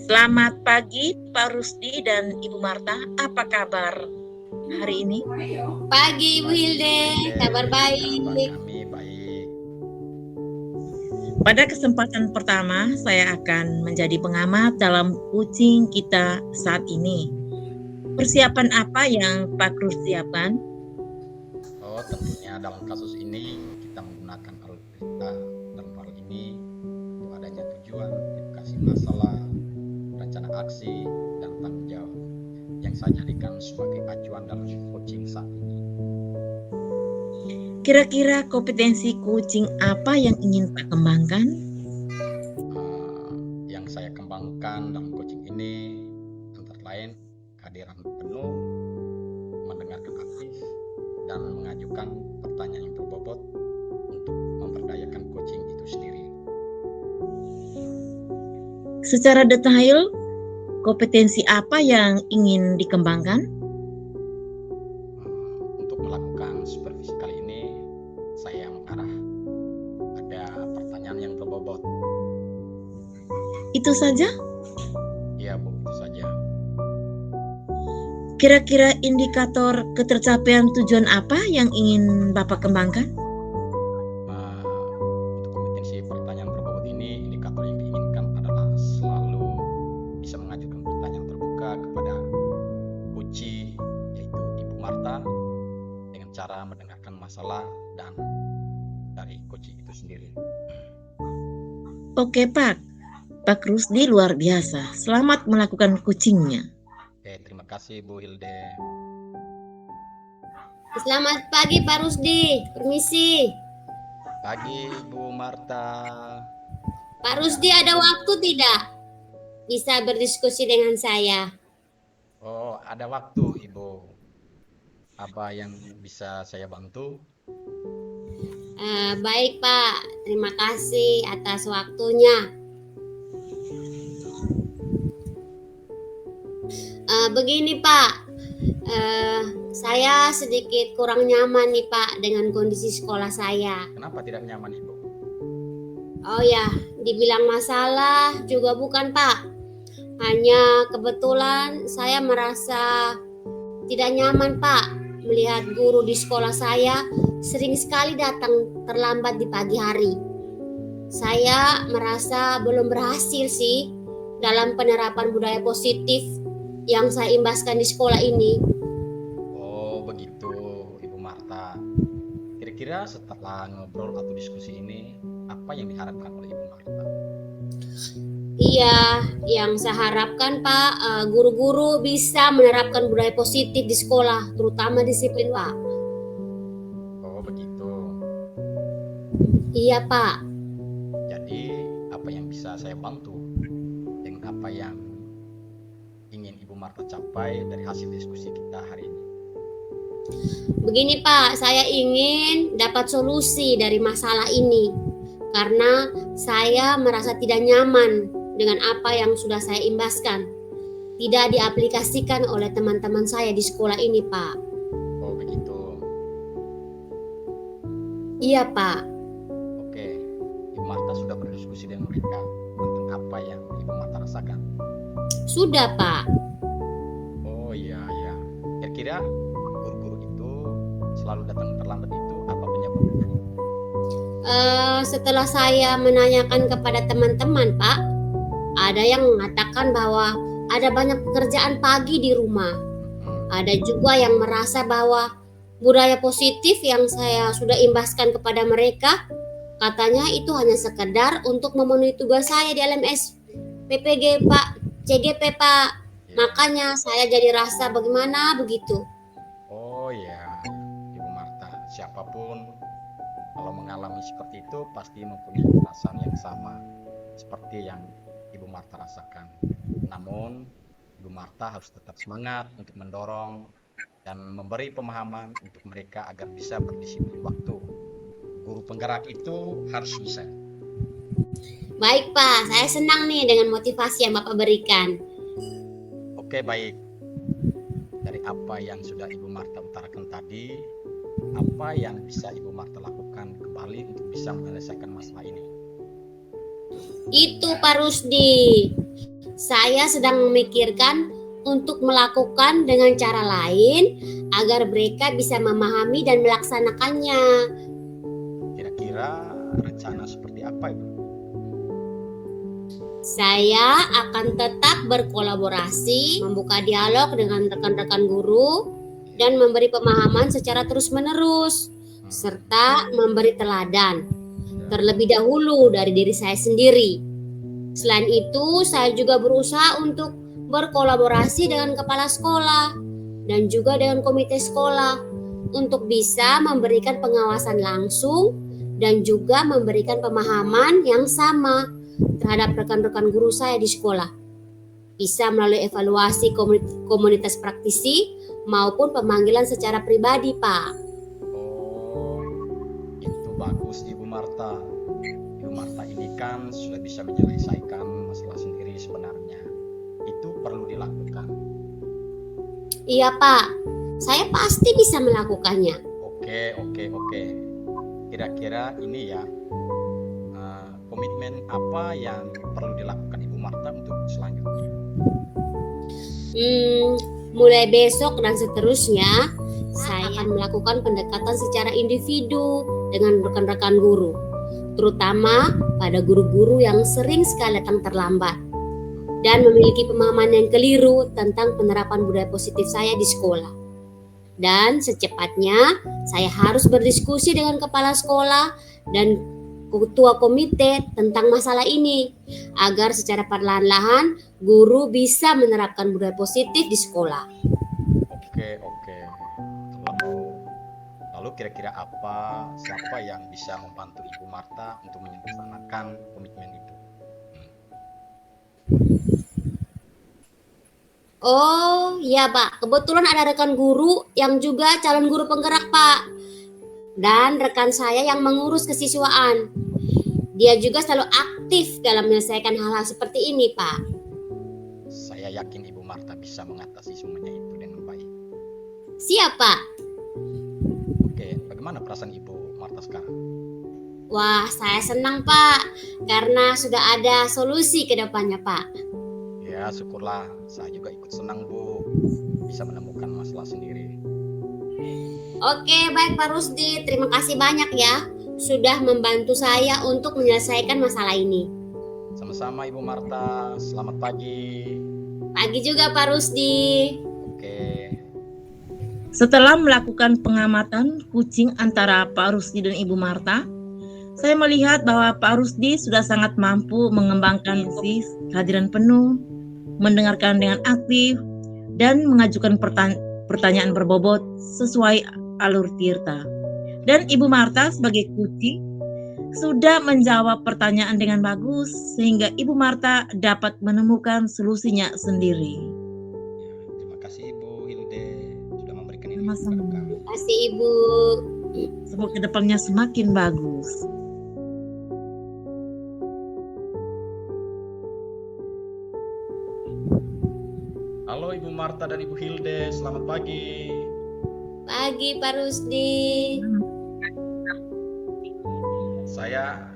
Selamat pagi Pak Rusdi dan Ibu Marta. Apa kabar hari ini? Pagi Ibu Hilde, kabar Kabar baik. kami baik. Pada kesempatan pertama, saya akan menjadi pengamat dalam kucing kita saat ini. Persiapan apa yang Pak Rus siapkan? Tentunya dalam kasus ini kita menggunakan alur cerita dalam hal ini untuk adanya tujuan, edukasi masalah, rencana aksi, dan tanggung jawab yang saya jadikan sebagai acuan dalam coaching saat ini. Kira-kira kompetensi kucing apa yang ingin Pak kembangkan? Yang saya kembangkan dalam coaching ini antara lain kehadiran penuh, mendengarkan aktif, dan mengajukan pertanyaan yang berbobot untuk memperdayakan coaching itu sendiri. Secara detail, kompetensi apa yang ingin dikembangkan? Untuk melakukan supervisi kali ini, saya mengarah ada pertanyaan yang berbobot. Itu saja? Ya, Bu, itu saja. Kira-kira indikator ketercapaian tujuan apa yang ingin Bapak kembangkan? Untuk kompetensi pertanyaan berbobot ini, indikator yang diinginkan adalah selalu bisa mengajukan pertanyaan terbuka kepada kunci, yaitu Ibu Marta, dengan cara mendengarkan masalah dan dari kunci itu sendiri. Oke Pak, Pak Rusdi luar biasa. Selamat melakukan kucingnya. Terima kasih Bu Hilde. Selamat pagi Pak Rusdi, permisi. Pagi Bu Marta. Pak Rusdi ada waktu tidak? Bisa berdiskusi dengan saya. Ada waktu Ibu. Apa yang bisa saya bantu? Baik Pak, terima kasih atas waktunya. Begini Pak, saya sedikit kurang nyaman nih Pak dengan kondisi sekolah saya. Kenapa tidak nyaman Ibu? Oh ya, dibilang masalah juga bukan Pak. Hanya kebetulan saya merasa tidak nyaman Pak melihat guru di sekolah saya sering sekali datang terlambat di pagi hari. Saya merasa belum berhasil sih dalam penerapan budaya positif yang saya imbaskan di sekolah ini. Oh begitu Ibu Marta. Kira-kira setelah ngobrol atau diskusi ini, apa yang diharapkan oleh Ibu Marta? Iya, yang saya harapkan Pak, guru-guru bisa menerapkan budaya positif di sekolah, terutama disiplin Pak. Oh begitu. Iya Pak. Jadi apa yang bisa saya bantu dengan apa yang ingin Ibu Marta capai dari hasil diskusi kita hari ini? Begini Pak, saya ingin dapat solusi dari masalah ini karena saya merasa tidak nyaman dengan apa yang sudah saya imbaskan. Tidak diaplikasikan oleh teman-teman saya di sekolah ini Pak. Oh begitu. Iya Pak. Oke, Ibu Marta sudah berdiskusi dengan mereka tentang apa yang Ibu Marta rasakan? Sudah Pak. Oh iya. Kira-kira guru-guru itu selalu datang terlambat itu apa penyebabnya? Setelah saya menanyakan kepada teman-teman Pak, ada yang mengatakan bahwa ada banyak pekerjaan pagi di rumah. Ada juga yang merasa bahwa budaya positif yang saya sudah imbaskan kepada mereka, katanya itu hanya sekedar untuk memenuhi tugas saya di LMS PPG Pak, CGP Pak. Makanya saya jadi rasa bagaimana begitu. Oh ya, Ibu Marta, siapapun kalau mengalami seperti itu pasti mempunyai perasaan yang sama seperti yang Ibu Marta rasakan. Namun Ibu Marta harus tetap semangat untuk mendorong dan memberi pemahaman untuk mereka agar bisa berdisiplin waktu. Guru penggerak itu harus bisa. Baik Pak, saya senang nih dengan motivasi yang Bapak berikan. Oke, baik. Dari apa yang sudah Ibu Marta utarakan tadi, apa yang bisa Ibu Marta lakukan kembali untuk bisa menyelesaikan masalah ini? Itu Pak Rusdi. Saya sedang memikirkan untuk melakukan dengan cara lain agar mereka bisa memahami dan melaksanakannya. Kira-kira rencana seperti apa, Ibu? Saya akan tetap berkolaborasi, membuka dialog dengan rekan-rekan guru, dan memberi pemahaman secara terus-menerus, serta memberi teladan, terlebih dahulu dari diri saya sendiri. Selain itu, saya juga berusaha untuk berkolaborasi dengan kepala sekolah dan juga dengan komite sekolah untuk bisa memberikan pengawasan langsung dan juga memberikan pemahaman yang sama terhadap rekan-rekan guru saya di sekolah. Bisa melalui evaluasi komunitas praktisi maupun pemanggilan secara pribadi, Pak. Oh, itu bagus Ibu Marta. Ibu Marta ini kan sudah bisa menyelesaikan masalah sendiri sebenarnya. Itu perlu dilakukan. Iya, Pak. Saya pasti bisa melakukannya. Oke. Kira-kira ini ya, komitmen apa yang perlu dilakukan Ibu Marta untuk selanjutnya? Mulai besok dan seterusnya, saya akan melakukan pendekatan secara individu dengan rekan-rekan guru, terutama pada guru-guru yang sering sekali datang terlambat dan memiliki pemahaman yang keliru tentang penerapan budaya positif saya di sekolah. Dan secepatnya, saya harus berdiskusi dengan kepala sekolah dan ketua komite tentang masalah ini agar secara perlahan-lahan guru bisa menerapkan budaya positif di sekolah. Oke. Lalu kira-kira siapa yang bisa membantu Ibu Marta untuk menyempurnakan komitmen itu? Oh ya, Pak, kebetulan ada rekan guru yang juga calon guru penggerak, Pak, dan rekan saya yang mengurus kesiswaan. Dia juga selalu aktif dalam menyelesaikan hal-hal seperti ini, Pak. Saya yakin Ibu Marta bisa mengatasi semuanya itu dengan baik. Siap, Pak. Oke, bagaimana perasaan Ibu Marta sekarang? Wah, saya senang, Pak, karena sudah ada solusi ke depannya, Pak. Ya, syukurlah. Saya juga ikut senang, Bu, bisa menemukan masalah sendiri. Oke, baik Pak Rusdi. Terima kasih banyak ya sudah membantu saya untuk menyelesaikan masalah ini. Sama-sama Ibu Marta, selamat pagi. Pagi juga Pak Rusdi. Oke. Setelah melakukan pengamatan kucing antara Pak Rusdi dan Ibu Marta, saya melihat bahwa Pak Rusdi sudah sangat mampu mengembangkan kehadiran penuh, mendengarkan dengan aktif, dan mengajukan pertanyaan berbobot sesuai alur Tirta. Dan Ibu Marta sebagai kucing sudah menjawab pertanyaan dengan bagus sehingga Ibu Marta dapat menemukan solusinya sendiri. Terima kasih Ibu Hilde sudah memberikan ini Sama-sama. kepada kami. Terima kasih Ibu. Semoga kedepannya semakin bagus. Halo Ibu Marta dan Ibu Hilde, selamat pagi. Pagi Pak Rusdi. Saya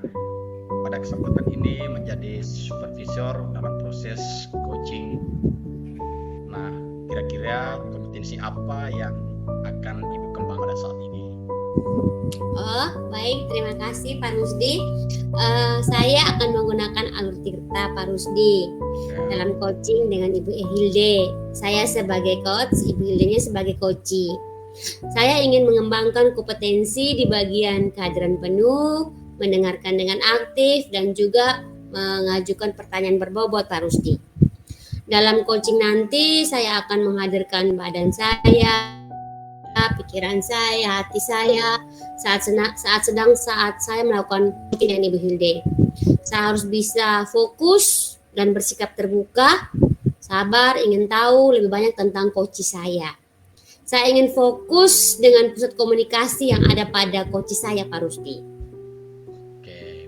pada kesempatan ini menjadi supervisor dalam proses coaching. Nah, kira-kira kompetensi apa yang akan Ibu kembangkan pada saat ini? Oh, baik, terima kasih Pak Rusdi. Saya akan menggunakan alur Tirta Pak Rusdi dalam coaching dengan Ibu Hilde. Saya sebagai coach, Ibu Hildenya sebagai coach. Saya ingin mengembangkan kompetensi di bagian kehadiran penuh, mendengarkan dengan aktif, dan juga mengajukan pertanyaan berbobot Pak Rusdi. Dalam coaching nanti saya akan menghadirkan badan saya, pikiran saya, hati saya saat saya melakukan coaching dengan Ibu Hilde. Saya harus bisa fokus dan bersikap terbuka, sabar, ingin tahu lebih banyak tentang coach saya. Saya ingin fokus dengan pusat komunikasi yang ada pada coach saya, Pak Rusdi. Oke,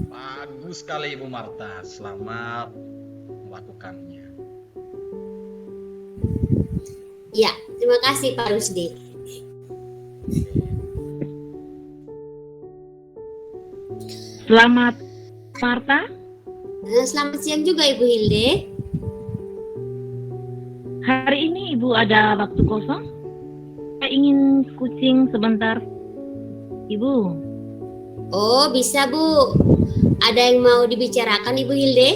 bagus sekali Ibu Marta, selamat melakukannya. Ya, terima kasih Pak Rusdi. Selamat Marta. Selamat siang juga Ibu Hilde. Hari ini Ibu ada waktu kosong? Saya ingin kucing sebentar, Ibu. Oh, bisa Bu. Ada yang mau dibicarakan Ibu Hilde?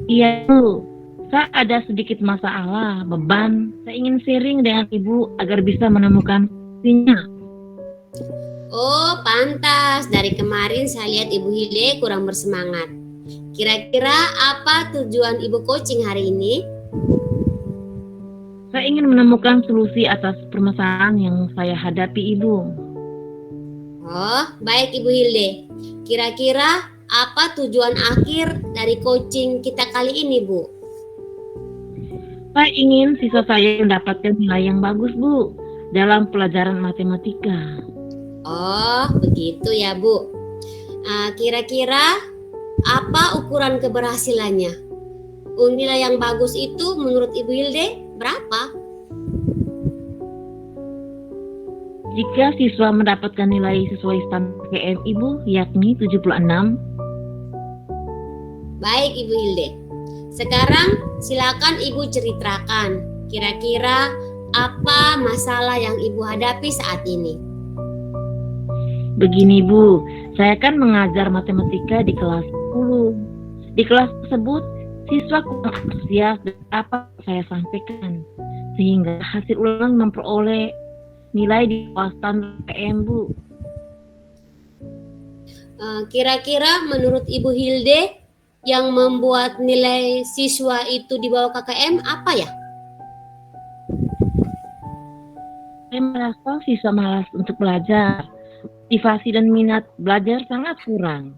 Iya, Bu. Saya ada sedikit masalah, beban. Saya ingin sharing dengan Ibu agar bisa menemukan kucingnya. Oh, pantas. Dari kemarin saya lihat Ibu Hilde kurang bersemangat. Kira-kira apa tujuan Ibu coaching hari ini? Saya ingin menemukan solusi atas permasalahan yang saya hadapi, Ibu. Oh, baik Ibu Hilde. Kira-kira apa tujuan akhir dari coaching kita kali ini, Bu? Saya ingin siswa saya mendapatkan nilai yang bagus, Bu, dalam pelajaran matematika. Oh, begitu ya, Bu. Kira-kira apa ukuran keberhasilannya? Nilai yang bagus itu menurut Ibu Hilde berapa? Jika siswa mendapatkan nilai sesuai standar KM Ibu, yakni 76. Baik Ibu Hilde. Sekarang silakan Ibu ceritakan. Kira-kira apa masalah yang Ibu hadapi saat ini? Begini Bu, saya kan mengajar matematika di kelas 10. Di kelas tersebut, siswa kurang antusias dengan apa yang saya sampaikan, sehingga hasil ulangan memperoleh nilai di bawah standar KM Bu. Kira-kira menurut Ibu Hilde yang membuat nilai siswa itu di bawah KKM apa ya? Saya merasa siswa malas untuk belajar. Motivasi dan minat belajar sangat kurang.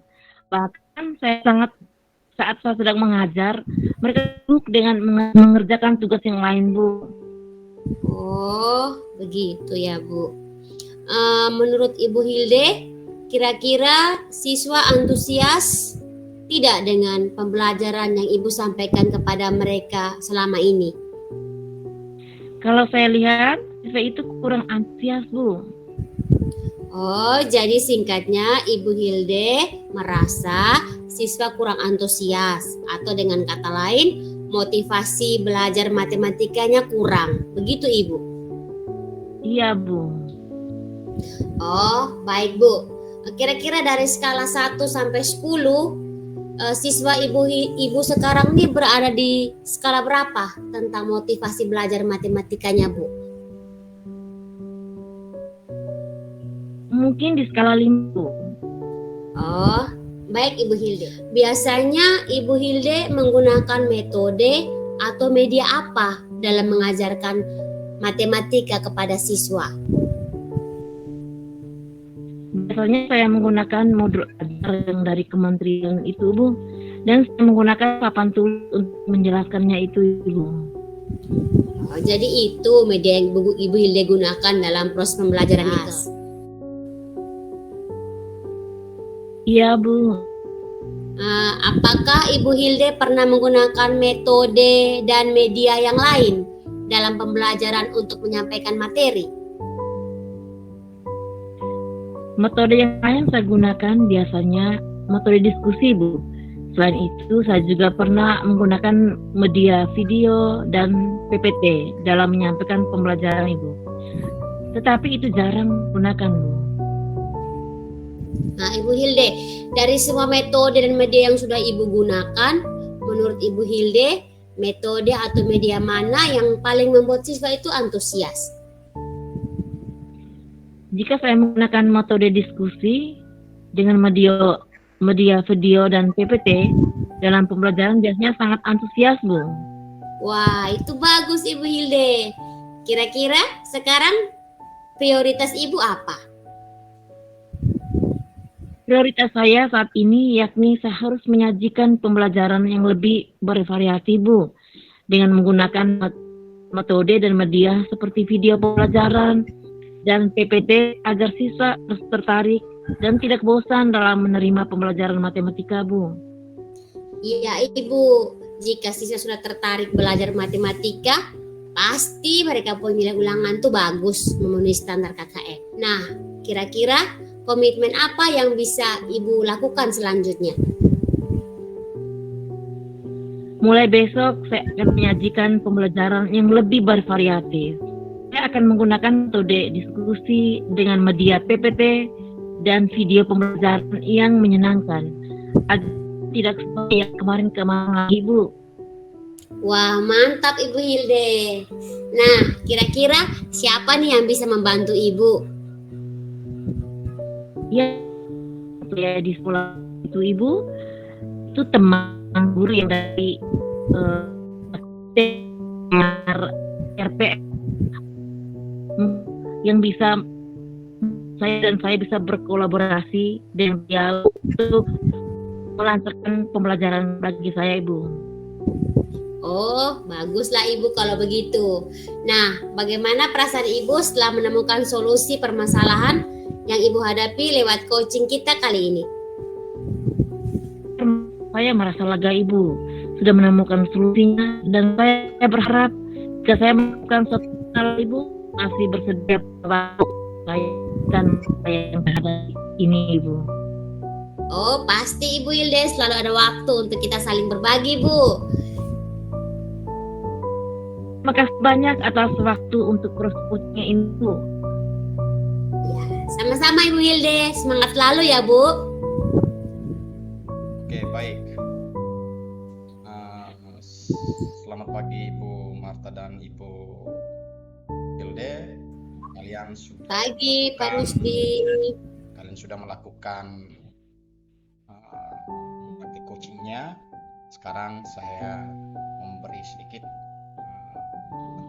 Bahkan saat saya sedang mengajar, mereka sibuk dengan mengerjakan tugas yang lain, Bu. Oh, begitu ya, Bu. Menurut Ibu Hilde, kira-kira siswa antusias tidak dengan pembelajaran yang Ibu sampaikan kepada mereka selama ini? Kalau saya lihat, siswa itu kurang antusias, Bu. Oh, jadi singkatnya Ibu Hilde merasa siswa kurang antusias, atau dengan kata lain motivasi belajar matematikanya kurang. Begitu Ibu? Iya, Bu. Oh, baik Bu. Kira-kira dari skala 1 sampai 10, siswa Ibu sekarang nih berada di skala berapa tentang motivasi belajar matematikanya, Bu? Mungkin di skala 5, Bu. Oh, baik Ibu Hilde. Biasanya Ibu Hilde menggunakan metode atau media apa dalam mengajarkan matematika kepada siswa? Biasanya saya menggunakan modul ajar yang dari kementerian itu, Bu. Dan saya menggunakan papan tulis untuk menjelaskannya itu, Bu. Oh, jadi itu media yang Ibu Hilde gunakan dalam proses pembelajaran itu? Iya, Bu. Apakah Ibu Hilde pernah menggunakan metode dan media yang lain dalam pembelajaran untuk menyampaikan materi? Metode yang lain saya gunakan biasanya metode diskusi, Bu. Selain itu, saya juga pernah menggunakan media video dan PPT dalam menyampaikan pembelajaran, Ibu. Tetapi itu jarang menggunakan, Bu. Nah, Ibu Hilde, dari semua metode dan media yang sudah Ibu gunakan, menurut Ibu Hilde, metode atau media mana yang paling membuat siswa itu antusias? Jika saya menggunakan metode diskusi dengan media video dan PPT dalam pembelajaran biasanya sangat antusias, Bu. Wah, itu bagus Ibu Hilde. Kira-kira sekarang prioritas Ibu apa? Prioritas saya saat ini yakni saya harus menyajikan pembelajaran yang lebih bervariasi, Bu, dengan menggunakan metode dan media seperti video pembelajaran dan PPT agar siswa tertarik dan tidak bosan dalam menerima pembelajaran matematika, Bu. Iya Ibu, jika siswa sudah tertarik belajar matematika, pasti mereka punya nilai ulangan tuh bagus memenuhi standar KKM. Nah, kira-kira komitmen apa yang bisa Ibu lakukan selanjutnya? Mulai besok saya akan menyajikan pembelajaran yang lebih bervariatif. Saya akan menggunakan metode diskusi dengan media PPT dan video pembelajaran yang menyenangkan, agar tidak seperti yang kemarin lagi, Bu. Wah, mantap Ibu Hilde. Nah, kira-kira siapa nih yang bisa membantu Ibu? Ya, di sekolah itu Ibu, itu teman guru yang dari RPS yang bisa saya bisa berkolaborasi dengan dia untuk melancarkan pembelajaran bagi saya, Ibu. Oh, baguslah Ibu kalau begitu. Nah, bagaimana perasaan Ibu setelah menemukan solusi permasalahan yang Ibu hadapi lewat coaching kita kali ini? Saya merasa lega, Ibu, sudah menemukan solusinya, dan saya berharap jika saya melakukan suatu hal, Ibu masih bersedia bantu saya dan saya yang ada ini, Ibu. Oh, pasti Ibu Hilde selalu ada waktu untuk kita saling berbagi, Bu. Terima kasih banyak atas waktu untuk cross-coaching ini, Bu. Ya, sama-sama Ibu Hilde. Semangat selalu ya, Bu. Oke, baik. Selamat pagi Ibu Marta dan Ibu Hilde. Kalian sudah Pagi, Pak Rusdi. Kalian sudah melakukan praktik coachingnya. Sekarang saya memberi sedikit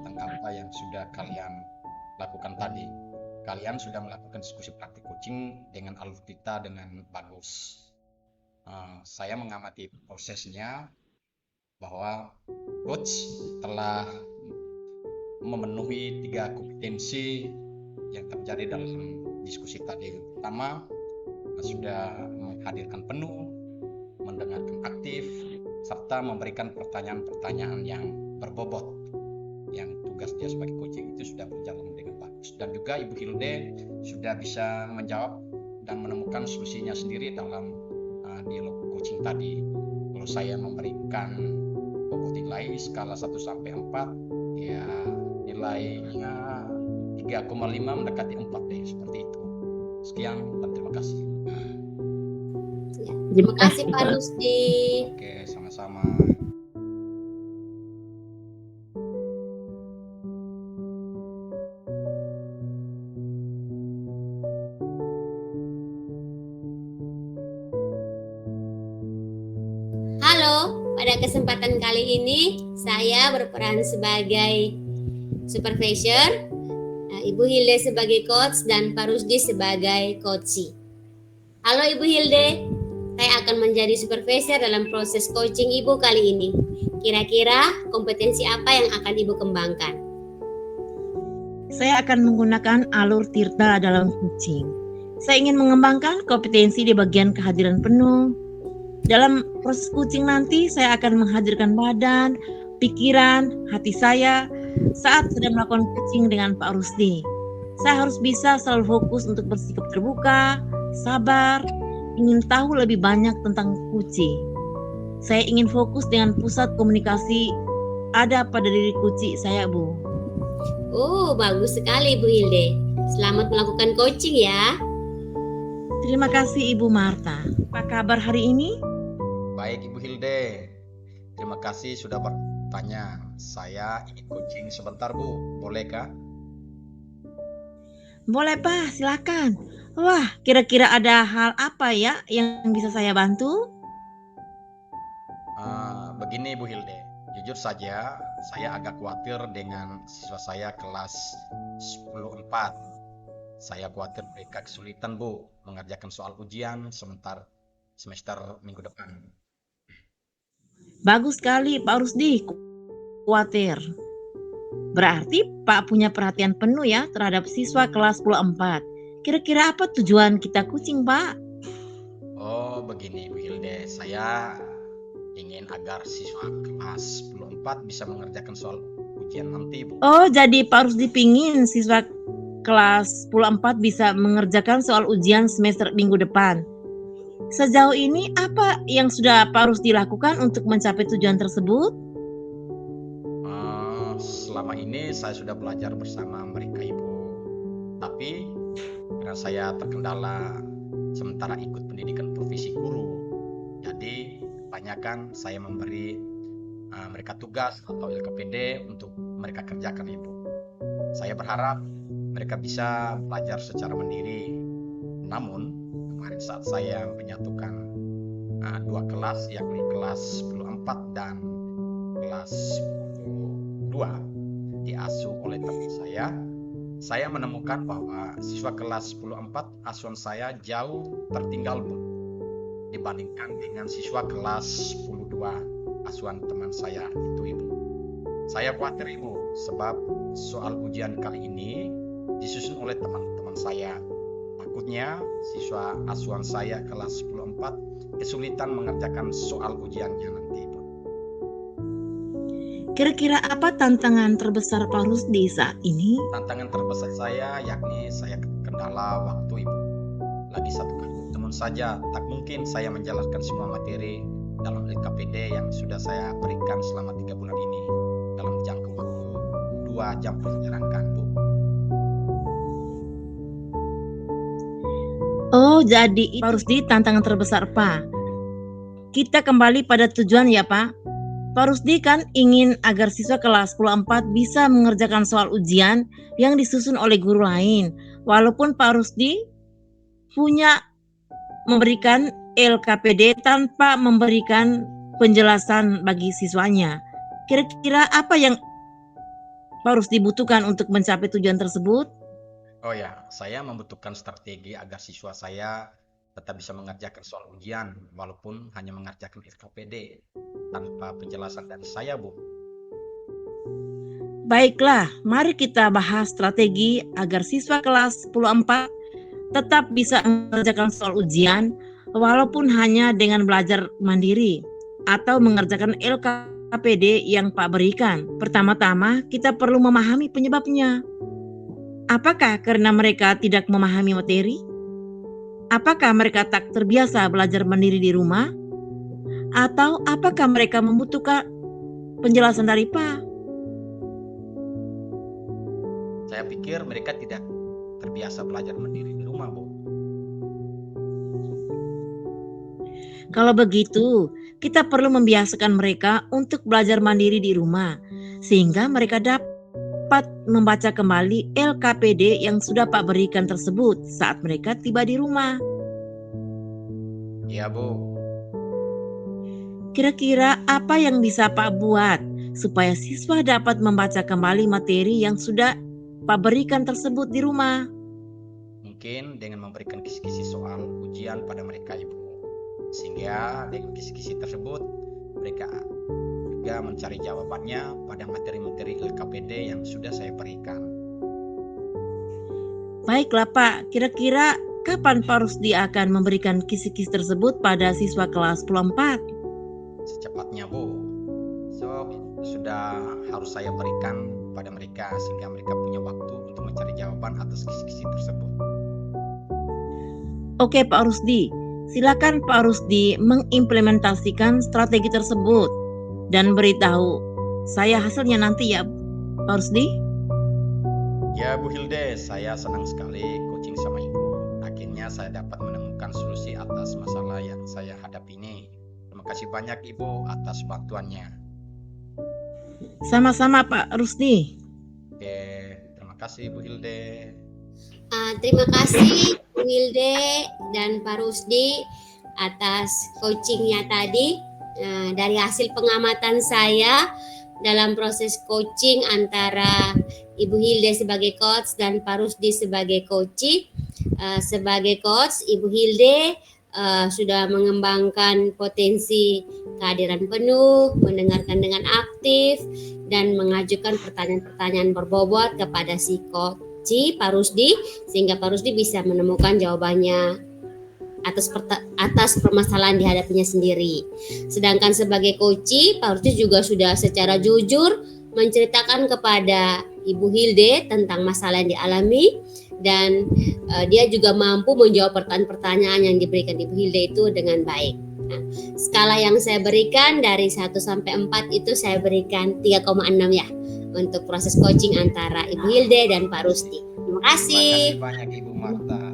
tentang apa yang sudah kalian lakukan tadi. Kalian sudah melakukan diskusi praktik coaching dengan alur kita dengan bagus. Saya mengamati prosesnya bahwa coach telah memenuhi 3 kompetensi yang terjadi dalam diskusi tadi. Pertama, sudah menghadirkan penuh, mendengarkan aktif, serta memberikan pertanyaan-pertanyaan yang berbobot. Yang tugas dia sebagai coaching itu sudah berjalan dengan bagus. Dan juga Ibu Hilde sudah bisa menjawab dan menemukan solusinya sendiri dalam dialog coaching tadi. Kalau saya memberikan nilai skala 1 sampai 4, ya nilainya 3,5 mendekati 4 deh, seperti itu. Sekian dan terima kasih. Ya, terima kasih Pak Rusdi. Oke, sama-sama. Halo, pada kesempatan kali ini saya berperan sebagai supervisor, Ibu Hilde sebagai coach, dan Pak Rusdi sebagai coachee. Halo Ibu Hilde, saya akan menjadi supervisor dalam proses coaching Ibu kali ini. Kira-kira kompetensi apa yang akan Ibu kembangkan? Saya akan menggunakan alur Tirta dalam coaching. Saya ingin mengembangkan kompetensi di bagian kehadiran penuh. Dalam proses coaching nanti, saya akan menghadirkan badan, pikiran, hati saya saat sedang melakukan coaching dengan Pak Rusdi. Saya harus bisa selalu fokus untuk bersikap terbuka, sabar, ingin tahu lebih banyak tentang coaching. Saya ingin fokus dengan pusat komunikasi ada pada diri coaching saya, Bu. Oh, bagus sekali Bu Hilde. Selamat melakukan coaching ya. Terima kasih Ibu Marta. Apa kabar hari ini? Baik Ibu Hilde, terima kasih sudah bertanya. Saya ingin coaching sebentar Bu, bolehkah? Boleh Pak, silakan. Wah, kira-kira ada hal apa ya yang bisa saya bantu? Begini Bu Hilde, jujur saja saya agak khawatir dengan siswa saya kelas 10-4. Saya khawatir mereka kesulitan Bu mengerjakan soal ujian semester minggu depan. Bagus sekali Pak Rusdi, khawatir. Berarti Pak punya perhatian penuh ya terhadap siswa kelas 10-4. Kira-kira apa tujuan kita coaching, Pak? Oh begini Bu Hilde, saya ingin agar siswa kelas 10-4 bisa mengerjakan soal ujian nanti Bu. Oh, jadi Pak Rusdi pingin siswa kelas 10-4 bisa mengerjakan soal ujian semester minggu depan. Sejauh ini apa yang sudah Pak Rusdi lakukan untuk mencapai tujuan tersebut? Selama ini saya sudah belajar bersama mereka Ibu. Tapi karena saya terkendala sementara ikut pendidikan profesi guru, jadi kebanyakan saya memberi mereka tugas atau LKPD untuk mereka kerjakan Ibu. Saya berharap mereka bisa belajar secara mandiri. Namun kemarin saat saya menyatukan dua kelas, yakni kelas 10-4 dan kelas 10-2 diasuh oleh teman saya menemukan bahwa siswa kelas 10-4 asuhan saya jauh tertinggal Bu, dibandingkan dengan siswa kelas 10-2 asuhan teman saya itu Ibu. Saya khawatir Ibu, sebab soal ujian kali ini disusun oleh teman-teman saya. Takutnya siswa asuhan saya kelas 10-4 kesulitan mengerjakan soal ujiannya nanti Ibu. Kira-kira apa tantangan terbesar Pak Rusdi saat ini? Tantangan terbesar saya yakni saya kendala waktu Ibu. Lagi satu kali teman saja, tak mungkin saya menjelaskan semua materi dalam LKPD yang sudah saya berikan selama 3 bulan ini dalam jangka waktu 2 jam pelajaran Bu. Oh, jadi Pak Rusdi tantangan terbesar Pak. Kita kembali pada tujuan ya Pak. Pak Rusdi kan ingin agar siswa kelas 10-4 bisa mengerjakan soal ujian yang disusun oleh guru lain. Walaupun Pak Rusdi punya memberikan LKPD tanpa memberikan penjelasan bagi siswanya. Kira-kira apa yang Pak Rusdi butuhkan untuk mencapai tujuan tersebut? Oh ya, saya membutuhkan strategi agar siswa saya tetap bisa mengerjakan soal ujian walaupun hanya mengerjakan LKPD tanpa penjelasan dari saya Bu. Baiklah, mari kita bahas strategi agar siswa kelas 10-4 tetap bisa mengerjakan soal ujian walaupun hanya dengan belajar mandiri atau mengerjakan LKPD yang Pak berikan. Pertama-tama kita perlu memahami penyebabnya. Apakah karena mereka tidak memahami materi? Apakah mereka tak terbiasa belajar mandiri di rumah? Atau apakah mereka membutuhkan penjelasan dari Pak? Saya pikir mereka tidak terbiasa belajar mandiri di rumah Bu. Kalau begitu, kita perlu membiasakan mereka untuk belajar mandiri di rumah, sehingga mereka dapat membaca kembali LKPD yang sudah Pak berikan tersebut saat mereka tiba di rumah. Iya Bu. Kira-kira apa yang bisa Pak buat supaya siswa dapat membaca kembali materi yang sudah Pak berikan tersebut di rumah? Mungkin dengan memberikan kisi-kisi soal ujian pada mereka Ibu. Sehingga dengan kisi-kisi tersebut mereka juga mencari jawabannya pada materi-materi LKPD yang sudah saya berikan. Baiklah Pak, kira-kira kapan Pak Rusdi akan memberikan kisi-kisi tersebut pada siswa kelas 10-4? Secepatnya Bu. Sudah harus saya berikan pada mereka sehingga mereka punya waktu untuk mencari jawaban atas kisi-kisi tersebut. Oke Pak Rusdi, silakan Pak Rusdi mengimplementasikan strategi tersebut dan beritahu saya hasilnya nanti ya Pak Rusdi. Ya Bu Hilde, saya senang sekali coaching sama Ibu. Akhirnya saya dapat menemukan solusi atas masalah yang saya hadapi ini. Terima kasih banyak Ibu atas bantuannya. Sama-sama Pak Rusdi. Oke, terima kasih Bu Hilde. Terima kasih Bu Hilde dan Pak Rusdi atas coachingnya tadi. Dari hasil pengamatan saya dalam proses coaching antara Ibu Hilde sebagai coach dan Pak Rusdi sebagai coach. Sebagai coach, Ibu Hilde sudah mengembangkan potensi kehadiran penuh, mendengarkan dengan aktif, dan mengajukan pertanyaan-pertanyaan berbobot kepada si coach Pak Rusdi, sehingga Pak Rusdi bisa menemukan jawabannya atas permasalahan dihadapinya sendiri. Sedangkan sebagai coach, Pak Rusdi juga sudah secara jujur menceritakan kepada Ibu Hilde tentang masalah yang dialami, dan dia juga mampu menjawab pertanyaan-pertanyaan yang diberikan Ibu Hilde itu dengan baik. Nah, skala yang saya berikan dari 1 sampai 4 itu saya berikan 3,6 ya untuk proses coaching antara Ibu Hilde dan Pak Rusti. Terima kasih. Terima kasih banyak Ibu Marta.